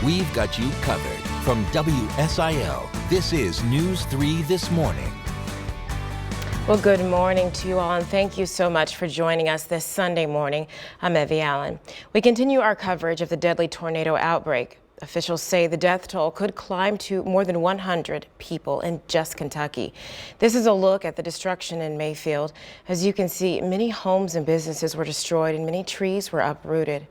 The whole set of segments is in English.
we've got you covered. From WSIL, this is News 3 This Morning. Well, good morning to you all, and thank you so much for joining us this Sunday morning. I'm Evie Allen. We continue our coverage of the deadly tornado outbreak. Officials say the death toll could climb to more than 100 people in just Kentucky. This is a look at the destruction in Mayfield. As you can see, many homes and businesses were destroyed and many trees were uprooted.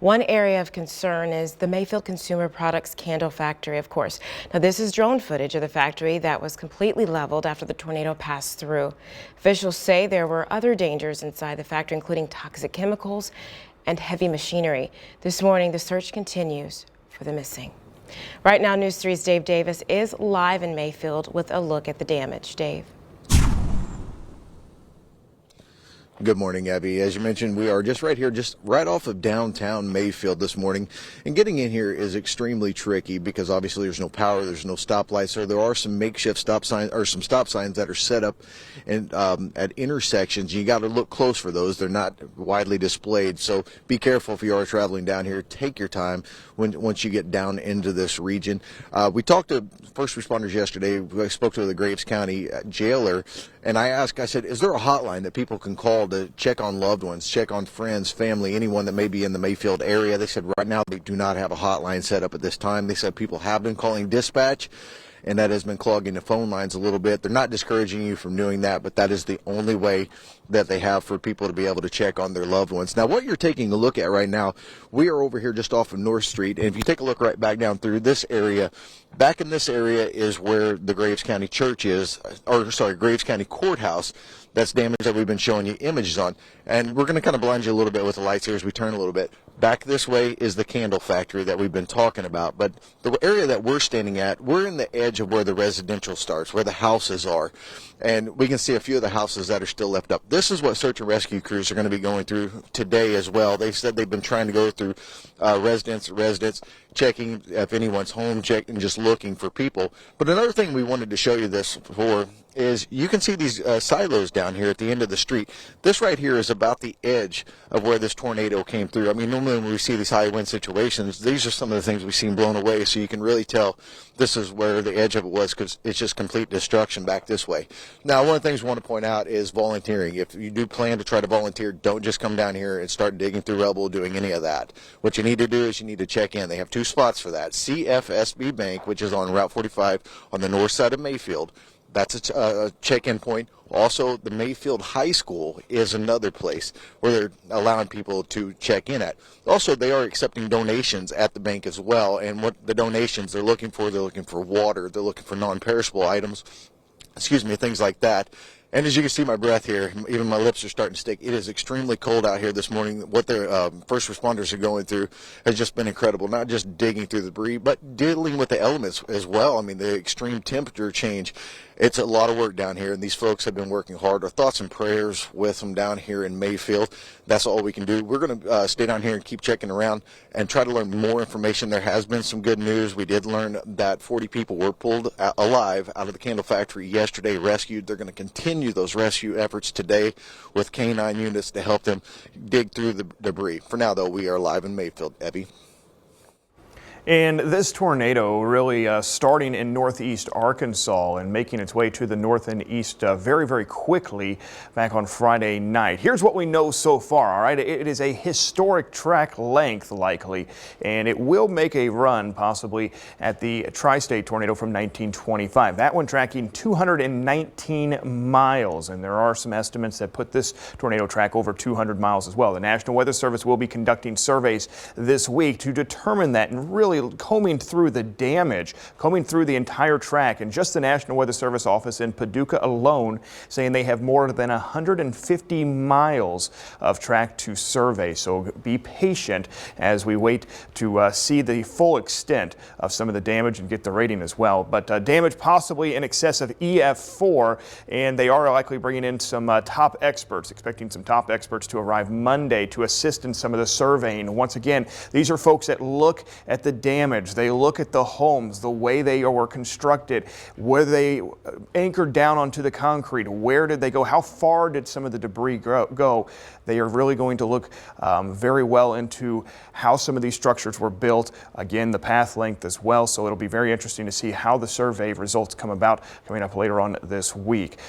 One area of concern is the Mayfield Consumer Products candle factory, of course. Now, this is drone footage of the factory that was completely leveled after the tornado passed through. Officials say there were other dangers inside the factory, including toxic chemicals and heavy machinery. This morning, the search continues for the missing. Right now, News 3's Dave Davis is live in Mayfield with a look at the damage. Dave. Good morning, Abby. As you mentioned, we are just right here, just right off of downtown Mayfield this morning. And getting in here is extremely tricky because obviously there's no power, there's no stoplights, so there are some makeshift stop signs or some stop signs that are set up in, at intersections. You got to look close for those. They're not widely displayed, so be careful if you are traveling down here. Take your time once you get down into this region. We talked to first responders yesterday. I spoke to the Graves County jailer, and I said, is there a hotline that people can call to check on loved ones, check on friends, family, anyone that may be in the Mayfield area? They said right now they do not have a hotline set up at this time. They said people have been calling dispatch, and that has been clogging the phone lines a little bit. They're not discouraging you from doing that, but that is the only way that they have for people to be able to check on their loved ones. Now, what you're taking a look at right now, we are over here just off of North Street, and if you take a look right back down through this area, back in this area is where the Graves County Church is, Graves County Courthouse. That's damage that we've been showing you images on. And we're going to kind of blind you a little bit with the lights here as we turn a little bit. Back this way is the candle factory that we've been talking about. But the area that we're standing at, we're in the edge of where the residential starts, where the houses are. And we can see a few of the houses that are still left up. This is what search and rescue crews are going to be going through today as well. They said they've been trying to go through residents, checking if anyone's home, checking, just looking for people. But another thing we wanted to show you this for is you can see these silos down here at the end of the street. This right here is about the edge of where this tornado came through. I mean, normally when we see these high wind situations, these are some of the things we've seen blown away, so you can really tell this is where the edge of it was, because it's just complete destruction back this way. Now, one of the things we want to point out is volunteering. If you do plan to try to volunteer, don't just come down here and start digging through rubble, doing any of that. What you need to do is you need to check in. They have two spots for that. CFSB Bank, which is on Route 45 on the north side of Mayfield. That's a check-in point. Also, the Mayfield High School is another place where they're allowing people to check in at. Also, they are accepting donations at the bank as well. And what the donations they're looking for water, they're looking for non-perishable items, things like that. And as you can see my breath here, even my lips are starting to stick. It is extremely cold out here this morning. What their first responders are going through has just been incredible. Not just digging through the debris, but dealing with the elements as well. I mean, the extreme temperature change. It's a lot of work down here, and these folks have been working hard. Our thoughts and prayers with them down here in Mayfield. That's all we can do. We're going to stay down here and keep checking around and try to learn more information. There has been some good news. We did learn that 40 people were pulled alive out of the candle factory yesterday, rescued. They're going to continue those rescue efforts today with K-9 units to help them dig through the debris. For now, though, we are live in Mayfield. Ebby. And this tornado really starting in northeast Arkansas and making its way to the north and east very, very quickly back on Friday night. Here's what we know so far, all right? It is a historic track length likely, and it will make a run possibly at the tri-state tornado from 1925. That one tracking 219 miles, and there are some estimates that put this tornado track over 200 miles as well. The National Weather Service will be conducting surveys this week to determine that and really combing through the damage, combing through the entire track. And just the National Weather Service office in Paducah alone saying they have more than 150 miles of track to survey. So be patient as we wait to see the full extent of some of the damage and get the rating as well. But damage possibly in excess of EF4, and they are likely bringing in some top experts, expecting some top experts to arrive Monday to assist in some of the surveying. Once again, these are folks that look at the damage. They look at the homes, the way they were constructed, where they anchored down onto the concrete, where did they go, how far did some of the debris go. They are really going to look very well into how some of these structures were built. Again, the path length as well. So it'll be very interesting to see how the survey results come about coming up later on this week.